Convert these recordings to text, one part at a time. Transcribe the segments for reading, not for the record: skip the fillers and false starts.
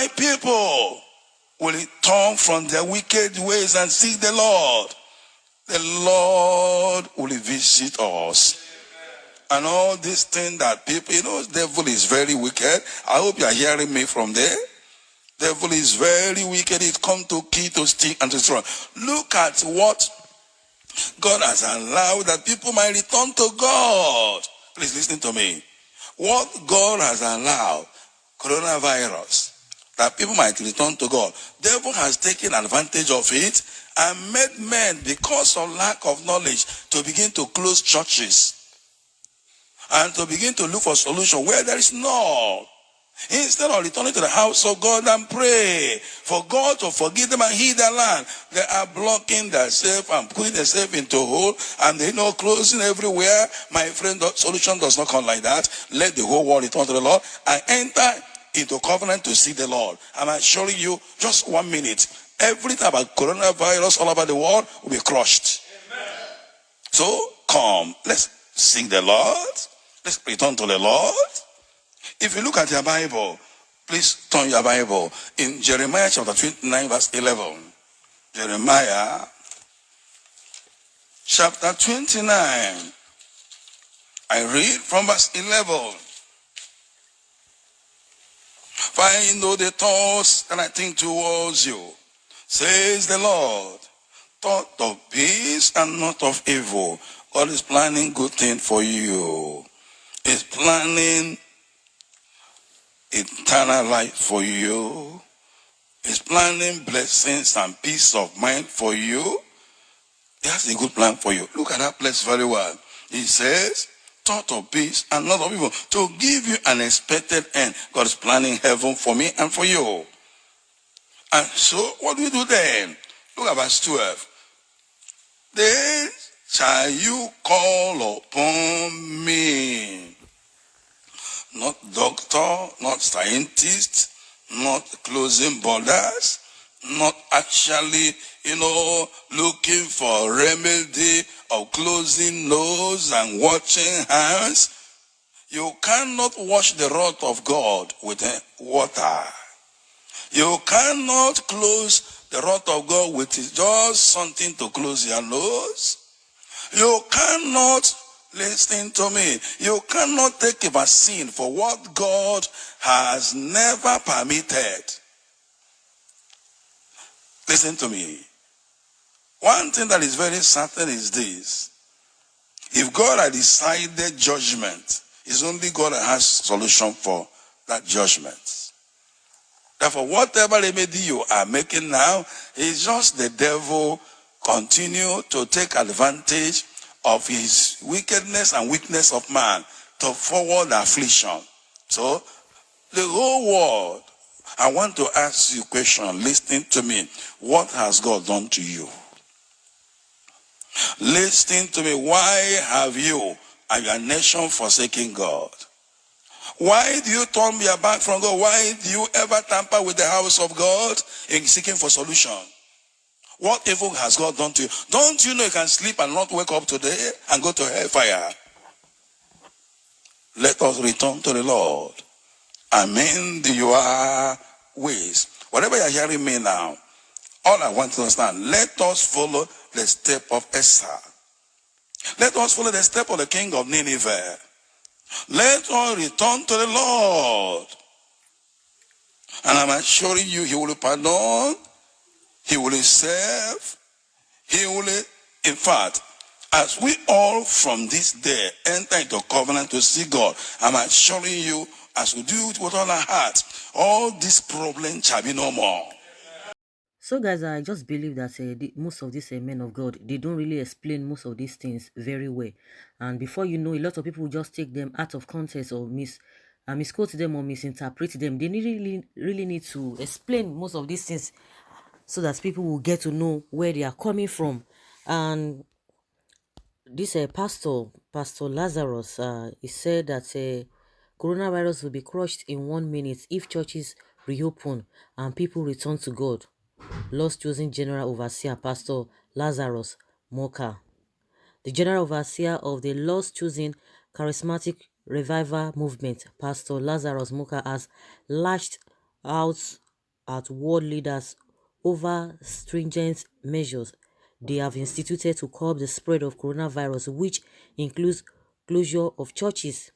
my people will turn from their wicked ways and seek the Lord will visit us. And all these things that people, devil is very wicked. I hope you are hearing me from there. Devil is very wicked. It comes to kill, to steal, and to destroy. Look at what God has allowed that people might return to God. Please listen to me. What God has allowed, coronavirus, that people might return to God. Devil has taken advantage of it and made men, because of lack of knowledge, to begin to close churches and to begin to look for solution where there is none. Instead of returning to the house of God and pray for God to forgive them and heal their land, they are blocking themselves and putting themselves into a hole, and they know closing everywhere. My friend, the solution does not come like that. Let the whole world return to the Lord and enter into covenant to see the Lord. I'm assuring you, just 1 minute, everything about coronavirus all over the world will be crushed. Amen. So come, let's seek the Lord. Let's return to the Lord. If you look at your Bible, please turn your Bible in Jeremiah chapter 29 verse 11. Jeremiah chapter 29. I read from verse 11. For I know the thoughts that I think towards you, says the Lord, thought of peace and not of evil. God is planning good things for you. He's planning eternal life for you. He's planning blessings and peace of mind for you. He has a good plan for you. Look at that place very well. He says, thought of peace and not of evil, to give you an expected end. God is planning heaven for me and for you. And so, what do we do then? Look at verse 12. Then shall you call upon me. Not doctor, not scientist, not closing borders, not actually, looking for remedy of closing nose and watching hands. You cannot wash the wrath of God with water. You cannot close the wrath of God with just something to close your nose. You cannot, listen to me, you cannot take a vaccine for what God has never permitted. Listen to me. One thing that is very certain is this. If God had decided judgment, it's only God that has solution for that judgment. Therefore, whatever remedy you are making now is just the devil continue to take advantage of his wickedness and weakness of man to forward affliction. So, the whole world, I want to ask you a question. Listen to me. What has God done to you? Listen to me. Why have you and your nation forsaken God? Why do you turn your back from God? Why do you ever tamper with the house of God in seeking for solution? What evil has God done to you? Don't you know you can sleep and not wake up today and go to hellfire? Let us return to the Lord. Amend your ways. Whatever you're hearing me now, all I want to understand, let us follow the step of Esther. Let us follow the step of the king of Nineveh. Let us return to the Lord. And I'm assuring you, he will pardon, he will save, he will, in fact, as we all from this day enter into covenant to see God, I'm assuring you, as we do it with all our heart, all these problems shall be no more. So guys, I just believe that most of these men of God, they don't really explain most of these things very well. And before you know, a lot of people will just take them out of context or misquote them or misinterpret them. They really need to explain most of these things so that people will get to know where they are coming from. And this Pastor Lazarus, he said that coronavirus will be crushed in 1 minute if churches reopen and people return to God. Lost chosen General Overseer Pastor Lazarus Moka. The General Overseer of the Lost Chosen Charismatic Revival Movement, Pastor Lazarus Moka, has lashed out at world leaders over stringent measures they have instituted to curb the spread of coronavirus, which includes closure of churches.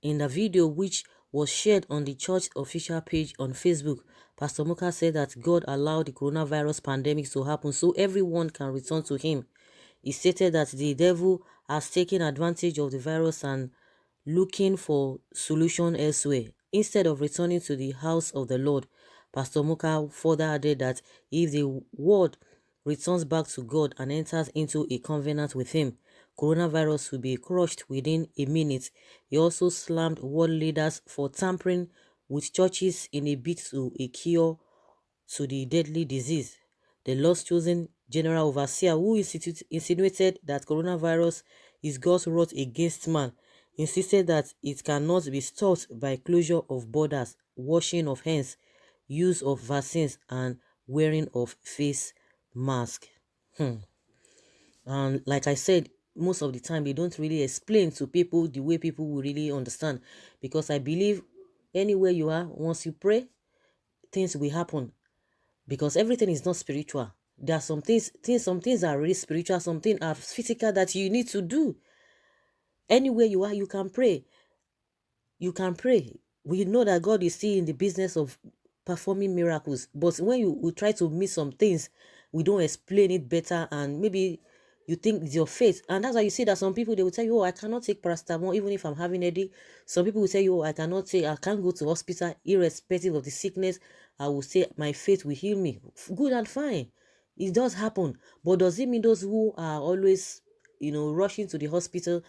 In the video, which was shared on the church official page on Facebook, Pastor Muka said that God allowed the coronavirus pandemic to happen so everyone can return to him. He stated that the devil has taken advantage of the virus and looking for solution elsewhere instead of returning to the house of the Lord. Pastor Muka further added that if the world returns back to God and enters into a covenant with him, coronavirus will be crushed within a minute. He also slammed world leaders for tampering with churches in a bid to a cure to the deadly disease. The Lord's chosen general overseer, who insinuated that coronavirus is God's wrath against man, insisted that it cannot be stopped by closure of borders, washing of hands, use of vaccines, and wearing of face mask. And like I said, most of the time they don't really explain to people the way people will really understand, because I believe anywhere you are, once you pray, things will happen, because everything is not spiritual. There are some things are really spiritual, some things are physical that you need to do. Anywhere you are, you can pray. You can pray. We know that God is still in the business of performing miracles, but when we try to miss some things, we don't explain it better, and maybe you think it's your faith. And that's why you see that some people, they will tell you, oh, I cannot take paracetamol even if I'm having a headache. Some people will tell you, oh, I can't go to hospital irrespective of the sickness. I will say my faith will heal me. Good and fine. It does happen. But does it mean those who are always, rushing to the hospital,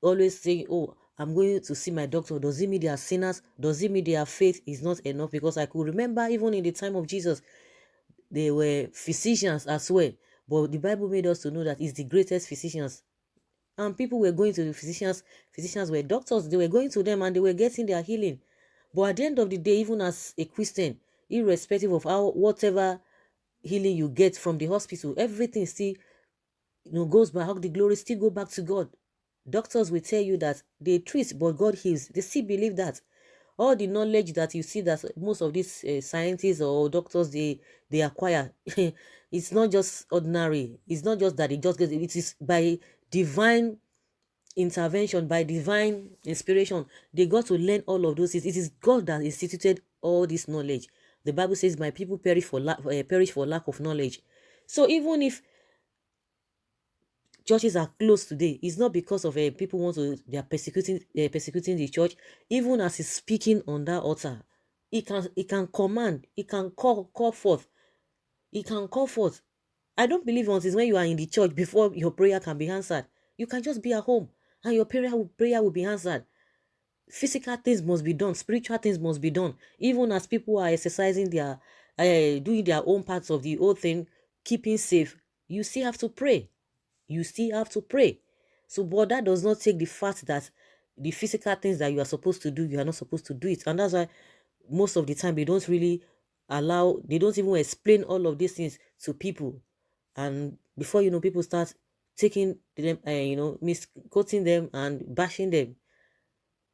always saying, oh, I'm going to see my doctor, does it mean they are sinners? Does it mean their faith is not enough? Because I could remember even in the time of Jesus, they were physicians as well. But the Bible made us to know that it's the greatest physicians. And people were going to the physicians. Physicians were doctors. They were going to them and they were getting their healing. But at the end of the day, even as a Christian, irrespective of whatever healing you get from the hospital, everything still goes back. The glory still go back to God. Doctors will tell you that they treat, but God heals. They still believe that. All the knowledge that you see that most of these scientists or doctors they acquire, it's not just ordinary. It's not just that they just get it. It is by divine intervention, by divine inspiration. They got to learn all of those things. It is God that instituted all this knowledge. The Bible says, "My people perish for lack of knowledge." So even if churches are closed today, it's not because of people they are persecuting the church. Even as he's speaking on that altar, he can command, he can call forth, he can call forth. I don't believe until when you are in the church before your prayer can be answered. You can just be at home and your prayer will be answered. Physical things must be done, spiritual things must be done. Even as people are exercising their doing their own parts of the whole thing, keeping safe, you still have to pray. You still have to pray. So, but that does not take the fact that the physical things that you are supposed to do, you are not supposed to do it. And that's why most of the time they don't really they don't even explain all of these things to people. And before you know, people start taking them, misquoting them and bashing them.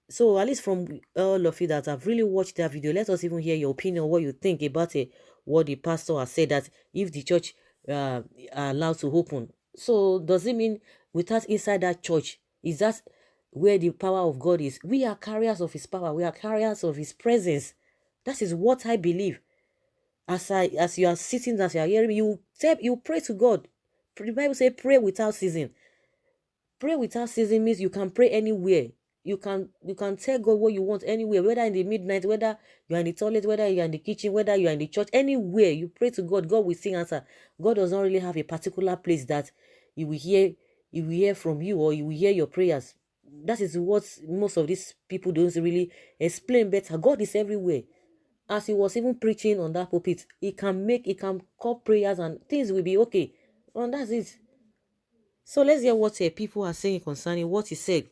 So at least from all of you that have really watched that video, let us even hear your opinion, what you think about it, what the pastor has said, that if the church are allowed to open. So does it mean without inside that church, is that where the power of God is? We are carriers of his power. We are carriers of his presence. That is what I believe. As you are sitting, as you are hearing me, you pray to God. The Bible says pray without ceasing. Pray without ceasing means you can pray anywhere. You can tell God what you want anywhere, whether in the midnight, whether you are in the toilet, whether you are in the kitchen, whether you are in the church, anywhere you pray to God, God will still answer. God does not really have a particular place that he will hear from you, or he will hear your prayers. That is what most of these people don't really explain better. God is everywhere. As he was even preaching on that pulpit, he can call prayers and things will be okay. And that's it. So let's hear what people are saying concerning what he said.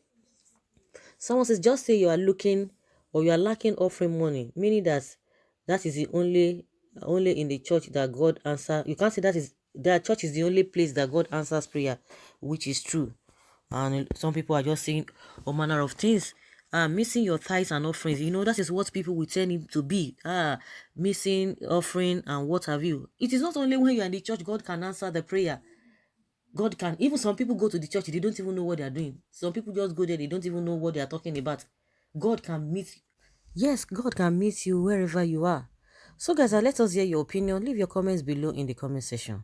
Someone says, just say you are looking or you are lacking offering money, meaning that is the only in the church that God answers. You can't say that church is the only place that God answers prayer, which is true. And some people are just saying all manner of things. missing your tithes and offerings. That is what people will tell it to be. Missing offering and what have you. It is not only when you are in the church God can answer the prayer. God can. Even some people go to the church, they don't even know what they are doing. Some people just go there, they don't even know what they are talking about. God can meet. Yes, God can meet you wherever you are. So guys, let us hear your opinion. Leave your comments below in the comment section.